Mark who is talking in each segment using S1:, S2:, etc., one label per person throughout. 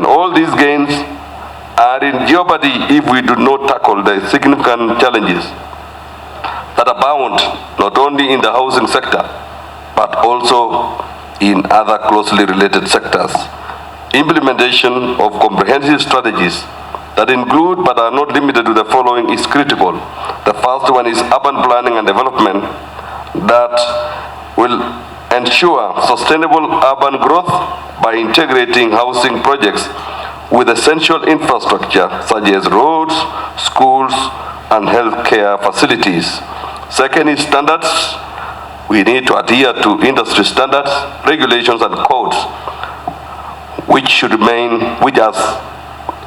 S1: And all these gains are in jeopardy if we do not tackle the significant challenges that abound not only in the housing sector, but also in other closely related sectors. Implementation of comprehensive strategies that include but are not limited to the following is critical. The first one is urban planning and development that will ensure sustainable urban growth by integrating housing projects with essential infrastructure such as roads, schools, and healthcare facilities. Second is standards. We need to adhere to industry standards, regulations, and codes, which has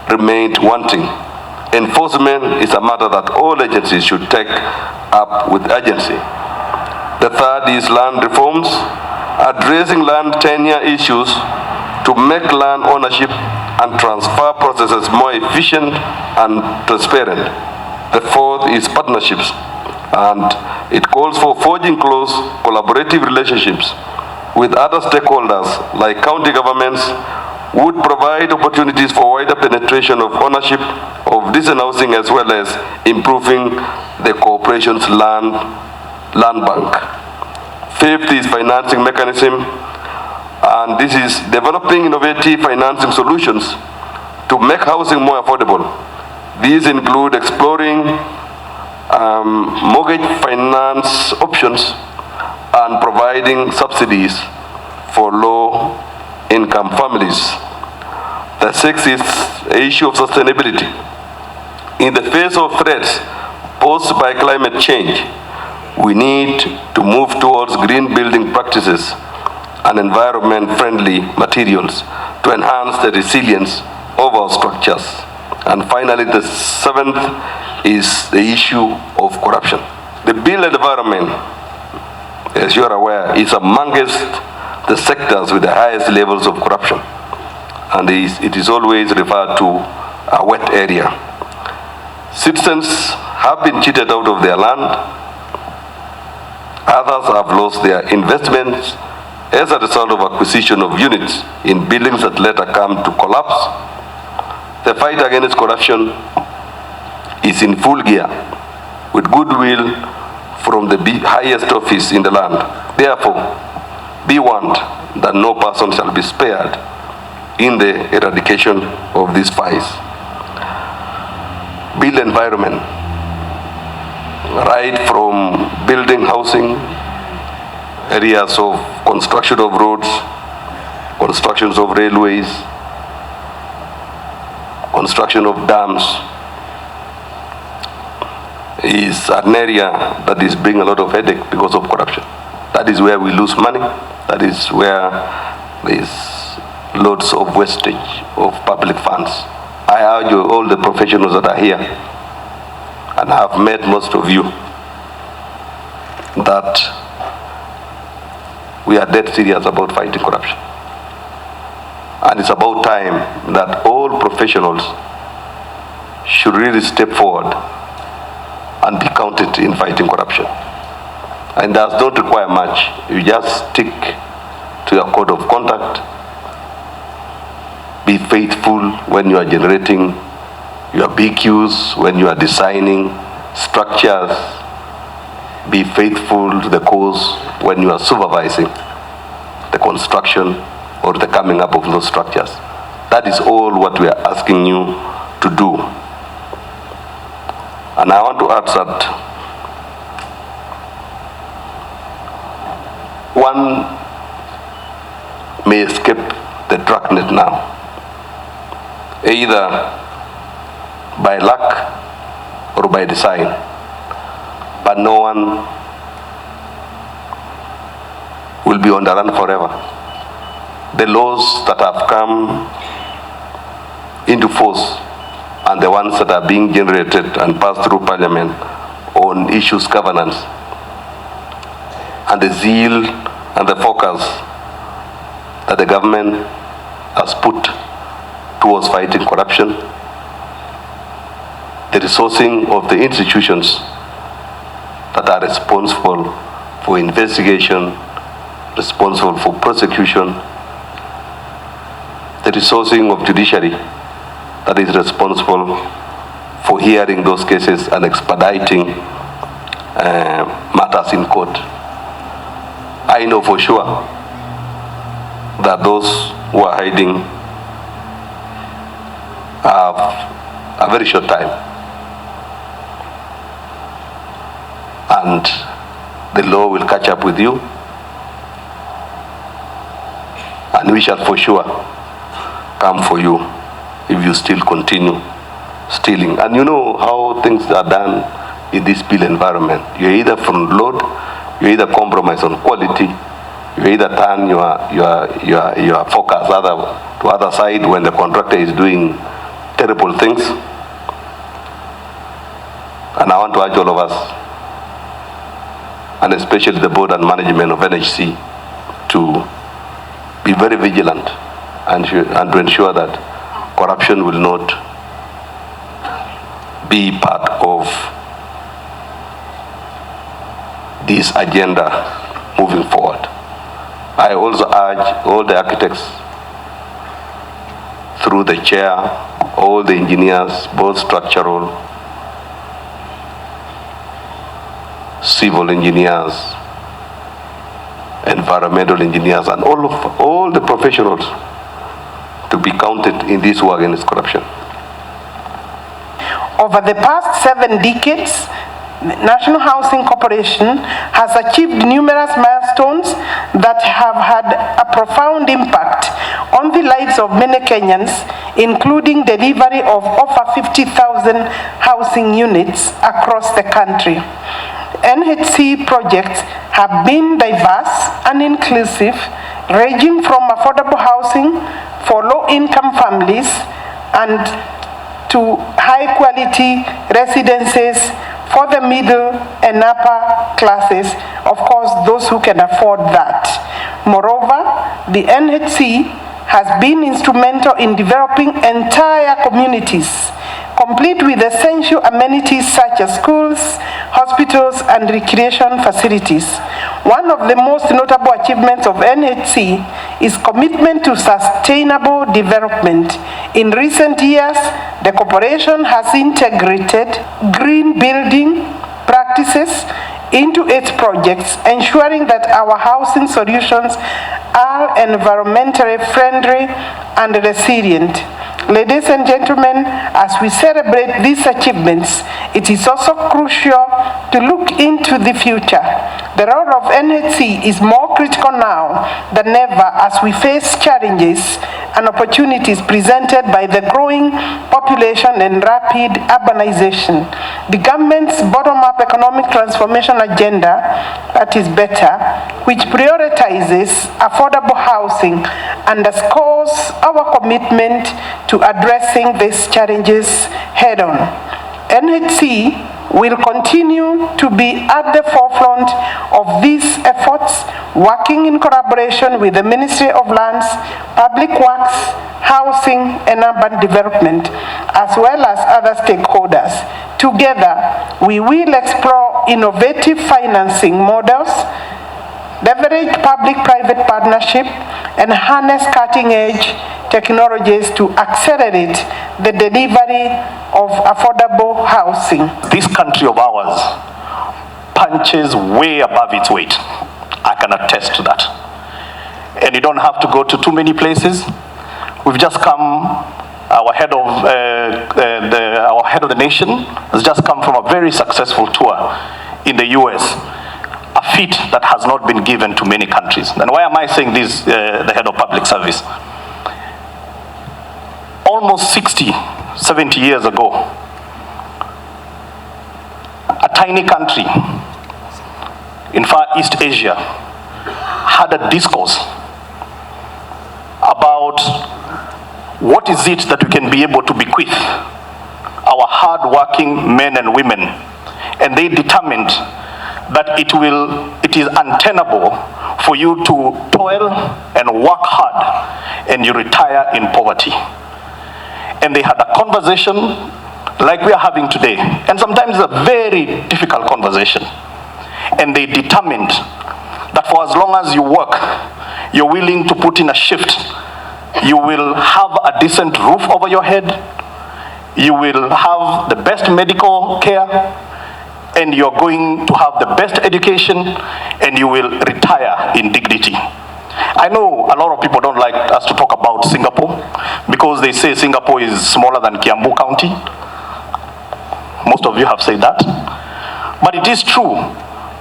S1: remained wanting. Enforcement is a matter that all agencies should take up with urgency. The third is land reforms, addressing land tenure issues to make land ownership and transfer processes more efficient and transparent. The fourth is partnerships, and it calls for forging close collaborative relationships with other stakeholders like county governments, would provide opportunities for wider penetration of ownership of decent housing, as well as improving the corporation's land bank. Fifth is financing mechanism, and this is developing innovative financing solutions to make housing more affordable. These include exploring mortgage finance options and providing subsidies for low-income families. The sixth is the issue of sustainability. In the face of threats posed by climate change, we need to move towards green building practices and environment-friendly materials to enhance the resilience of our structures. And finally, the seventh is the issue of corruption. The built environment, as you are aware, is amongst the sectors with the highest levels of corruption, and it is always referred to a wet area. Citizens have been cheated out of their land. Others have lost their investments as a result of acquisition of units in buildings that later come to collapse. The fight against corruption is in full gear, with goodwill from the highest office in the land. Therefore, be warned that no person shall be spared in the eradication of these vices. Build environment, right from building housing, areas of construction of roads, constructions of railways, construction of dams, is an area that is bringing a lot of headache because of corruption. That is where we lose money. That is where there is loads of wastage of public funds. I urge all the professionals that are here, and I have met most of you, that we are dead serious about fighting corruption. And it's about time that all professionals should really step forward and be counted in fighting corruption. And that don't require much. You just stick to your code of conduct. Be faithful when you are generating your BQs, when you are designing structures. Be faithful to the cause when you are supervising the construction or the coming up of those structures. That is all what we are asking you to do. And I want to add that one may escape the dragnet now, either by luck or by design, but no one will be on the run forever. The laws that have come into force and the ones that are being generated and passed through Parliament on issues governance, and the zeal and the focus that the government has put towards fighting corruption, the resourcing of the institutions that are responsible for investigation, responsible for prosecution, the resourcing of judiciary that is responsible for hearing those cases and expediting matters in court. I know for sure that those who are hiding have a very short time, and the law will catch up with you, and we shall for sure come for you if you still continue stealing. And you know how things are done in this bill environment. You either front load, you either compromise on quality, you either turn your focus to other side when the contractor is doing terrible things. And I want to urge all of us, and especially the board and management of NHC, to be very vigilant and to ensure that corruption will not be part of this agenda moving forward. I also urge all the architects, through the chair, all the engineers, both structural, civil engineers, environmental engineers, and all the professionals to be counted in this war against corruption.
S2: Over the past 7 decades, the National Housing Corporation has achieved numerous milestones that have had a profound impact on the lives of many Kenyans, including delivery of over 50,000 housing units across the country. NHC projects have been diverse and inclusive, ranging from affordable housing for low-income families and to high-quality residences for the middle and upper classes, of course, those who can afford that. Moreover, the NHC has been instrumental in developing entire communities, complete with essential amenities such as schools, hospitals, and recreation facilities. One of the most notable achievements of NHC is commitment to sustainable development. In recent years, the corporation has integrated green building practices into its projects, ensuring that our housing solutions are environmentally friendly and resilient. Ladies and gentlemen, as we celebrate these achievements, it is also crucial to look into the future. The role of NHC is more critical now than ever as we face challenges and opportunities presented by the growing population and rapid urbanization. The government's bottom-up economic transformation agenda, that is better, which prioritizes affordable housing, underscores our commitment to addressing these challenges head-on. NHC will continue to be at the forefront of these efforts, working in collaboration with the Ministry of Lands, Public Works, Housing and Urban Development, as well as other stakeholders. Together, we will explore innovative financing models, leverage public-private partnership, and harness cutting-edge technologies to accelerate the delivery of affordable housing.
S3: This country of ours punches way above its weight. I can attest to that. And you don't have to go to too many places. We've just come, our head of the nation has just come from a very successful tour in the US, a feat that has not been given to many countries. And why am I saying this, the head of public service? Almost 60, 70 years ago, a tiny country in Far East Asia had a discourse about what is it that we can be able to bequeath our hard-working men and women. And they determined that it is untenable for you to toil and work hard and you retire in poverty. And they had a conversation like we are having today, and sometimes a very difficult conversation. And they determined that for as long as you work, you're willing to put in a shift You will have a decent roof over your head. You will have the best medical care, and you're going to have the best education, and you will retire in dignity. I know a lot of people don't like us to talk about Singapore because they say Singapore is smaller than Kiambu County. Most of you have said that. But it is true.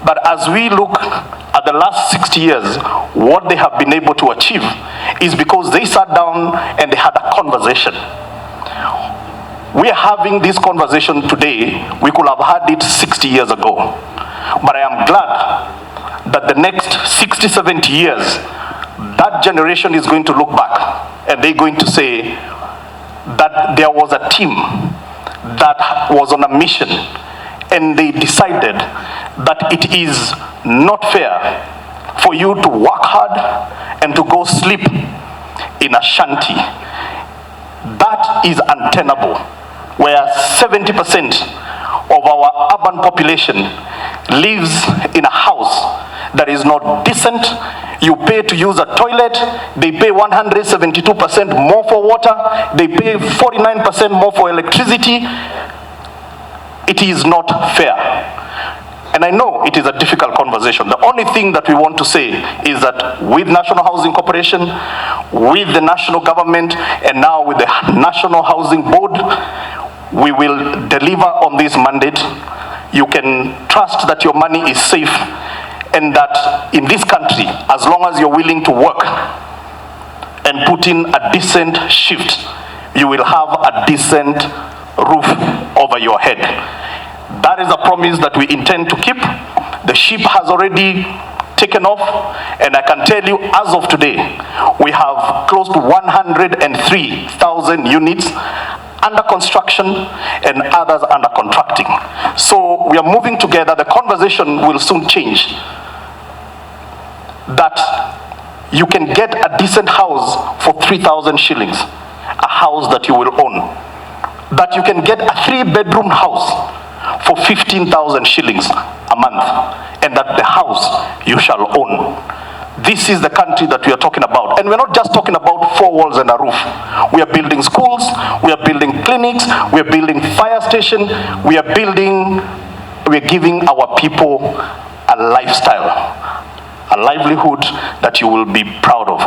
S3: But as we look at the last 60 years, what they have been able to achieve is because they sat down and they had a conversation. We are having this conversation today. We could have had it 60 years ago. But I am glad that the next 60, 70 years, that generation is going to look back and they're going to say that there was a team that was on a mission, and they decided that it is not fair for you to work hard and to go sleep in a shanty. That is untenable, where 70% of our urban population lives in a house that is not decent. You pay to use a toilet, they pay 172% more for water, they pay 49% more for electricity. It is not fair. And I know it is a difficult conversation. The only thing that we want to say is that with National Housing Corporation, with the national government, and now with the National Housing Board, we will deliver on this mandate. You can trust that your money is safe, and that in this country, as long as you're willing to work and put in a decent shift, you will have a decent roof over your head. That is a promise that we intend to keep. The ship has already taken off, and I can tell you as of today, we have close to 103,000 units under construction and others under contracting. So we are moving together. The conversation will soon change. That you can get a decent house for 3,000 shillings, a house that you will own. That you can get a 3-bedroom house for 15,000 shillings a month, and that the house you shall own. This is the country that we are talking about. And we're not just talking about 4 walls and a roof. We are building schools, we are building clinics, we are building fire station, we are giving our people a lifestyle, a livelihood that you will be proud of.